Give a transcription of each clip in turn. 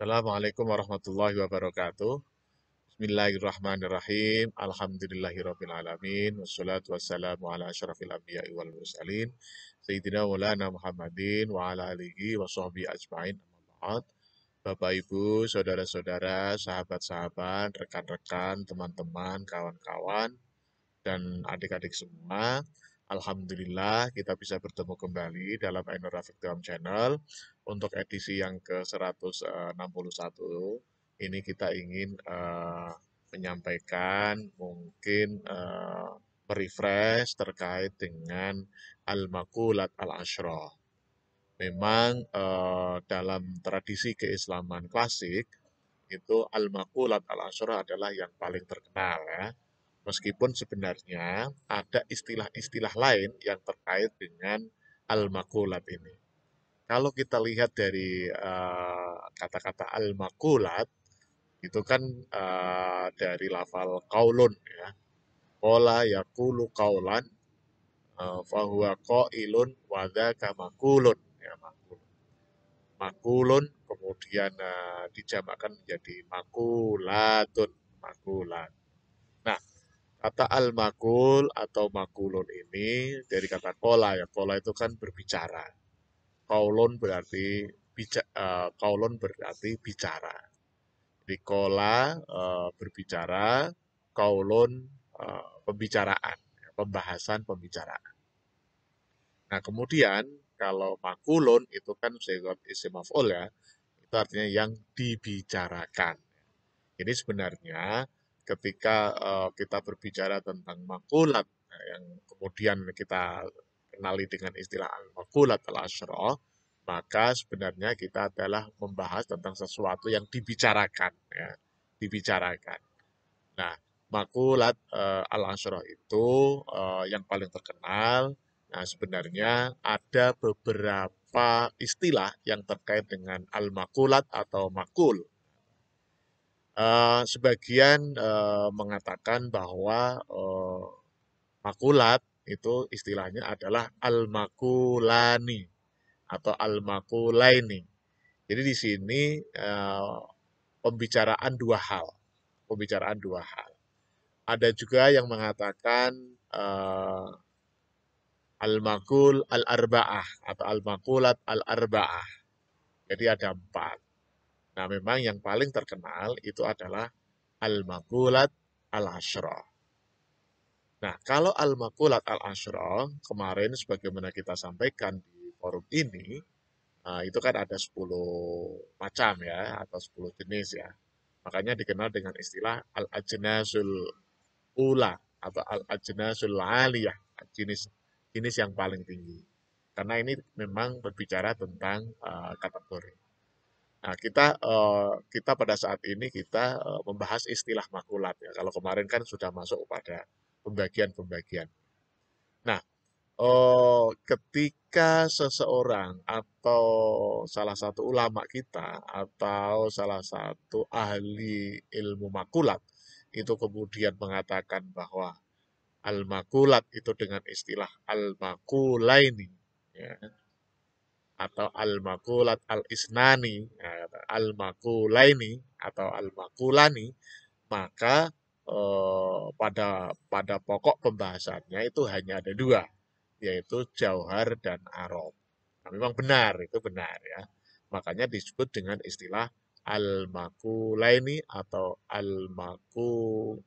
Assalamualaikum warahmatullahi wabarakatuh. Bismillahirrahmanirrahim. Alhamdulillahirrahmanirrahim. Wassalatu wassalamu ala asyrafil anbiya'i wal mursalin. Sayyidina Maulana Muhammadin wa ala alihi wa sahbihi ajma'in. Amma ba'd. Bapak Ibu, saudara-saudara, sahabat-sahabat, rekan-rekan, teman-teman, kawan-kawan, dan adik-adik semua. Alhamdulillah kita bisa bertemu kembali dalam Ainur Rafiq Dalam Channel untuk edisi yang ke-161. Ini kita ingin menyampaikan mungkin merefresh terkait dengan Al-Maqulat Al-Ashrah. Memang dalam tradisi keislaman klasik itu Al-Maqulat Al-Ashrah adalah yang paling terkenal ya. Meskipun sebenarnya ada istilah-istilah lain yang terkait dengan al-makulat ini. Kalau kita lihat dari kata-kata al-makulat, itu kan dari lafal kaulun ya. Qala yakulu kaulan, fahuwa qailun wadhaka makulun. Ya, makulun. Makulun kemudian dijamakkan menjadi makulatun. Makulat. Nah, kata al-makul atau makulun ini dari kata kola ya. Kola itu kan berbicara. Kaulon berarti bicara. Jadi kola berbicara, kaulon pembicaraan, pembahasan pembicaraan. Nah, kemudian kalau makulun itu kan sigot isim maf'ul ya. Itu artinya yang dibicarakan. Jadi sebenarnya ketika kita berbicara tentang makulat, yang kemudian kita kenali dengan istilah al-makulat al-asyrah, maka sebenarnya kita adalah membahas tentang sesuatu yang dibicarakan, ya, dibicarakan. Nah, makulat al-asyrah itu yang paling terkenal. Nah, sebenarnya ada beberapa istilah yang terkait dengan al-makulat atau makul. Sebagian mengatakan bahwa makulat itu istilahnya adalah al-makulani atau al-makulaini. Jadi di sini pembicaraan dua hal, pembicaraan dua hal. Ada juga yang mengatakan al-makul al-arba'ah atau al-makulat al-arba'ah. Jadi ada empat. Nah, memang yang paling terkenal itu adalah al-makulat al-asyrah. Nah, kalau al-makulat al-asyrah, kemarin sebagaimana kita sampaikan di forum ini, itu kan ada 10 macam ya, atau 10 jenis ya. Makanya dikenal dengan istilah al-ajnasul ula atau al-ajnasul aliyah, jenis jenis yang paling tinggi. Karena ini memang berbicara tentang kategori. Nah, kita pada saat ini kita membahas istilah makulat ya. Kalau kemarin kan sudah masuk pada pembagian-pembagian. Nah, ketika seseorang atau salah satu ulama kita atau salah satu ahli ilmu makulat itu kemudian mengatakan bahwa al-makulat itu dengan istilah al-makulaini ya, atau al-makulat al-isnani, ya, al-makulaini atau al-makulani, maka pada pokok pembahasannya itu hanya ada dua, yaitu jauhar dan arob. Nah, memang benar, itu benar ya. Makanya disebut dengan istilah al-makulaini atau al-makulani.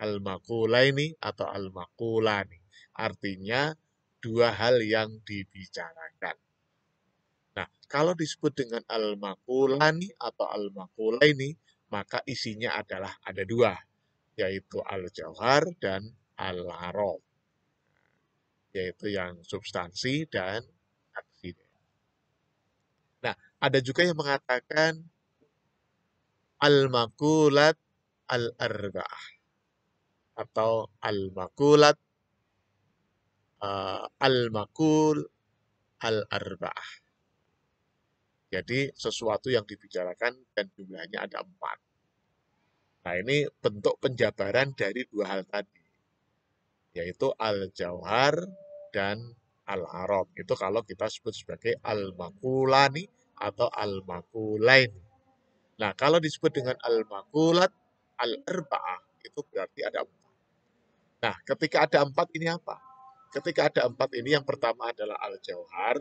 Al-makulaini atau al-makulani. Artinya dua hal yang dibicarakan. Nah, kalau disebut dengan al-makulani atau al-makulaini, maka isinya adalah ada dua, yaitu al-jauhar dan al-arob, yaitu yang substansi dan aksida. Nah, ada juga yang mengatakan al-makulat al-arba'ah atau al-makulat al-makul al-arba'ah. Jadi sesuatu yang dibicarakan dan jumlahnya ada 4. Nah, ini bentuk penjabaran dari dua hal tadi, yaitu al-jauhar dan al-arab. Itu kalau kita sebut sebagai al-makulani atau al-makulaini. Nah, kalau disebut dengan al-makulat al-arba'ah, itu berarti ada 4. Nah, ketika ada 4 ini apa? Ketika ada 4 ini, yang pertama adalah al-jauhar,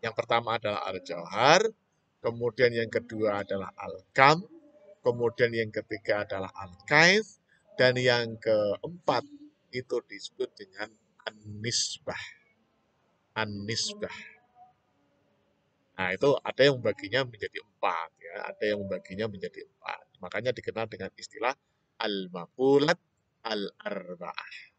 yang pertama adalah al-jauhar, kemudian yang kedua adalah al-kam, kemudian yang ketiga adalah al-kaif, dan yang keempat itu disebut dengan an-nisbah. An-nisbah. Nah, itu ada yang membaginya menjadi 4, ya, ada yang membaginya menjadi 4. Makanya dikenal dengan istilah al-maqulat al-arba'ah.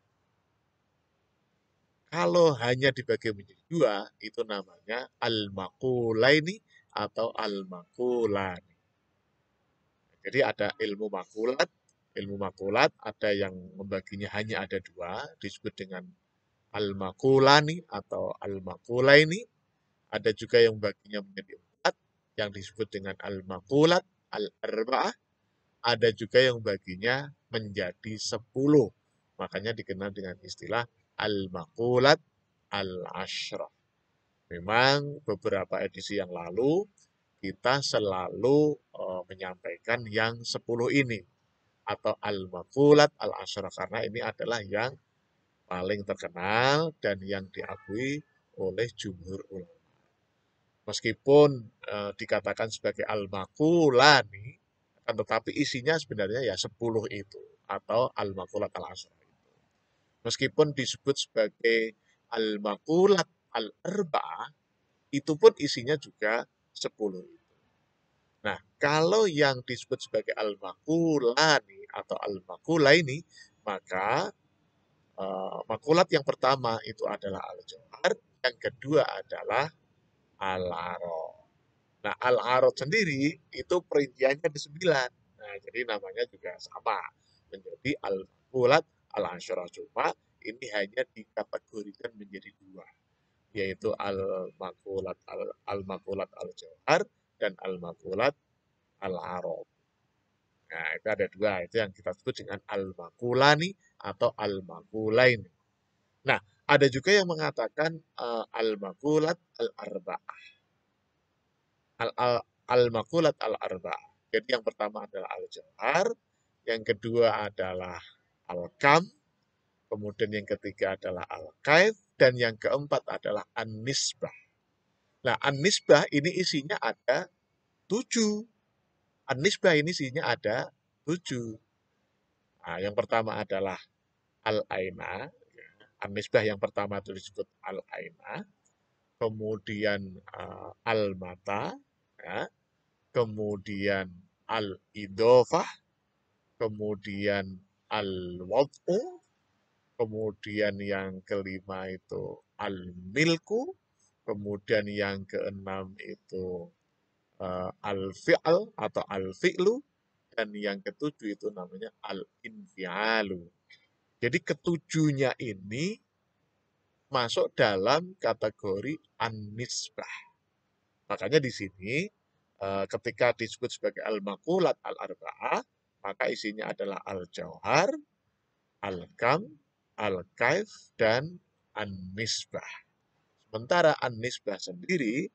Kalau hanya dibagi menjadi 2, itu namanya al-maqulaini atau al-maqulani. Jadi ada ilmu makulat ada yang membaginya hanya ada 2, disebut dengan al-maqulani atau al-maqulaini. Ada juga yang membaginya menjadi 4, yang disebut dengan al-maqulat al-arba'ah. Ada juga yang membaginya menjadi 10. Makanya dikenal dengan istilah al-maqulat al-ashrah. Memang beberapa edisi yang lalu kita selalu menyampaikan yang 10 ini atau al-maqulat al-ashrah karena ini adalah yang paling terkenal dan yang diakui oleh jumhur ulama. Meskipun dikatakan sebagai al-makulani, akan tetapi isinya sebenarnya ya 10 itu atau al-makulat al-ashrah itu. Meskipun disebut sebagai al-makulat al-arba'ah, itu pun isinya juga 10 itu. Nah, kalau yang disebut sebagai al-makulani atau al-makulaini, maka makulat yang pertama itu adalah al-jauhar, yang kedua adalah al-arad. Nah, al-arad sendiri itu perinciannya di 9. Nah, jadi namanya juga sama, menjadi al-makulat al-asyrah. Cuma ini hanya dikategorikan menjadi 2, yaitu al-makulat al-jauhar dan al-makulat al-arad. Nah, itu ada 2, itu yang kita sebut dengan al-makulani atau al-makulaini. Nah, ada juga yang mengatakan al-makulat al-arba'ah. Al-makulat al-arba'ah. Jadi yang pertama adalah al-jauhar, yang kedua adalah al-kam, kemudian yang ketiga adalah al-kaif, dan yang keempat adalah an-nisbah. Nah, an-nisbah ini isinya ada 7. An-nisbah ini isinya ada 7. Nah, yang pertama adalah al-aina. An-nisbah yang pertama itu disebut al-aina. Kemudian al-mata, ya. Kemudian al-idhofah, kemudian al-wad'u, kemudian yang kelima itu al-milku, kemudian yang keenam itu al-fi'al atau al-fi'lu, dan yang ketujuh itu namanya al-infialu. Jadi ketujuhnya ini masuk dalam kategori an-nisbah. Makanya di sini ketika disebut sebagai al-maqulat al-arba'ah, maka isinya adalah al-jauhar, al-kam, al-kaif, dan an-nisbah. Sementara an-nisbah sendiri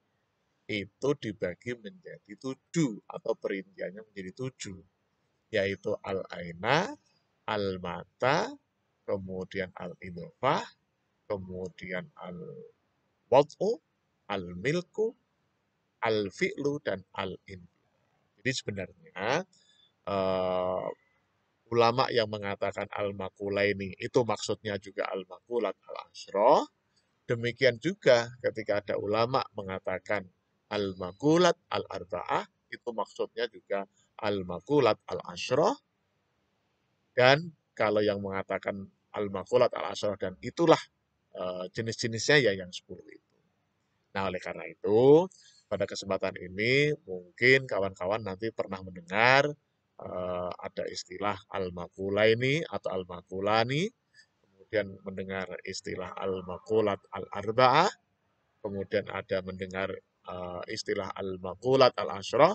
itu dibagi menjadi 7 atau perinciannya menjadi 7, yaitu al-aina, al-mata, kemudian al-idhofah, kemudian al-wad'u, al-milku, al-fi'lu, dan al-infial. Jadi sebenarnya ulama yang mengatakan al-makulaini itu maksudnya juga al-makulat al-asyrah. Demikian juga ketika ada ulama mengatakan al-makulat al-arba'ah, itu maksudnya juga al-makulat al-asyrah. Dan kalau yang mengatakan al-makulat al-asyrah dan itulah jenis-jenisnya ya yang 10 itu. Nah, oleh karena itu, pada kesempatan ini mungkin kawan-kawan nanti pernah mendengar ada istilah al-makulaini atau al-makulani, kemudian mendengar istilah al-makulat al-arba'ah, kemudian ada mendengar istilah al-makulat al-asyrah.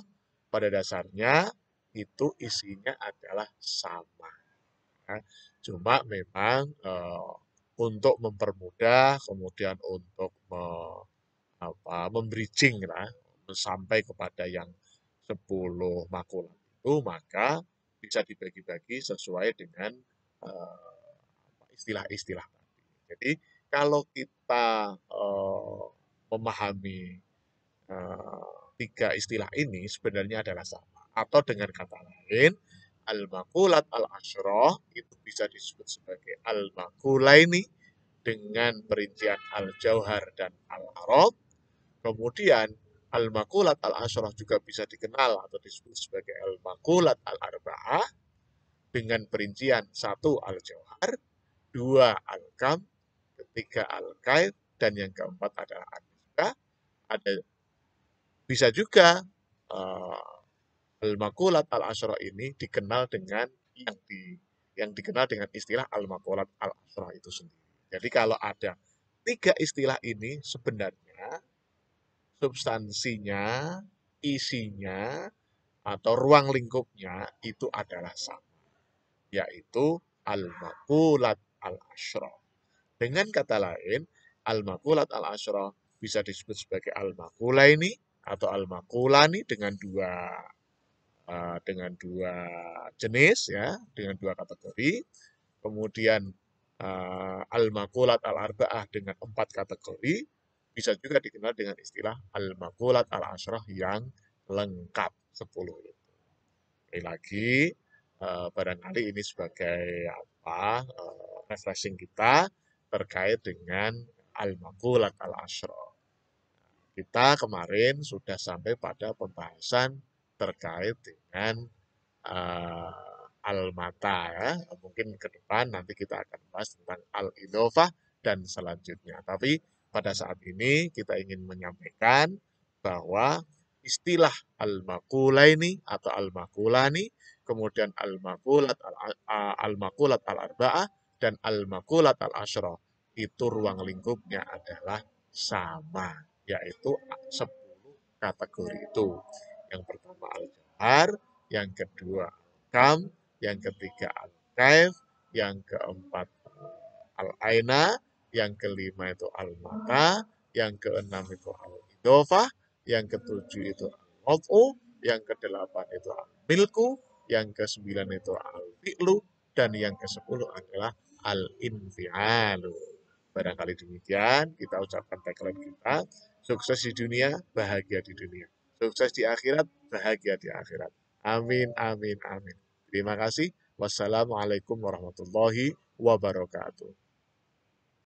Pada dasarnya itu isinya adalah sama. Ya. Cuma memang untuk mempermudah, kemudian untuk membridging lah, sampai kepada yang 10 makulat itu, maka bisa dibagi-bagi sesuai dengan istilah-istilah tadi. Jadi kalau kita memahami tiga istilah ini sebenarnya adalah sama. Atau dengan kata lain, al-makulat al-asyrah itu bisa disebut sebagai al-makulaini dengan perincian al-jauhar dan al-arab. Kemudian al-makulat al-asyrah juga bisa dikenal atau disebut sebagai al-makulat al-arba'ah dengan perincian satu al-jauhar, dua al-kam, ketiga al-kaif, dan yang keempat adalah an-nisbah. Ada bisa juga al-makulat al-asyrah ini dikenal dengan yang dikenal dengan istilah al-makulat al-asyrah itu sendiri. Jadi kalau ada tiga istilah ini sebenarnya substansinya, isinya, atau ruang lingkupnya itu adalah sama, yaitu al-makulat al-asyrah. Dengan kata lain, al-makulat al-asyrah bisa disebut sebagai al-makulaini atau al-makulani dengan dua jenis ya, dengan dua kategori. Kemudian al-makulat al-arba'ah dengan 4 kategori, bisa juga dikenal dengan istilah al-makulat al-asyrah yang lengkap 10 itu. Sekali lagi, barangkali ini sebagai refreshing kita terkait dengan al-makulat al-asyrah. Kita kemarin sudah sampai pada pembahasan terkait dengan al-mata ya. Mungkin ke depan nanti kita akan bahas tentang al-idhofah dan selanjutnya. Tapi pada saat ini kita ingin menyampaikan bahwa istilah al-makulaini atau al-makulani, kemudian al-makulat al-arba'ah dan al-makulat al-asyrah itu ruang lingkupnya adalah sama, yaitu 10 kategori itu. Yang pertama al-jahar, yang kedua al-kam, yang ketiga al-kaif, yang keempat al-aina, yang kelima itu al-mata, yang keenam itu al-idhofah, yang ketujuh itu al-wad'u, yang kedelapan itu al-milku, yang kesembilan itu al-fi'lu, dan yang kesepuluh adalah al-infi'alu. Barangkali demikian, kita ucapkan tagline kita, sukses di dunia, bahagia di dunia. Sukses di akhirat, bahagia di akhirat. Amin, amin, amin. Terima kasih. Wassalamualaikum warahmatullahi wabarakatuh.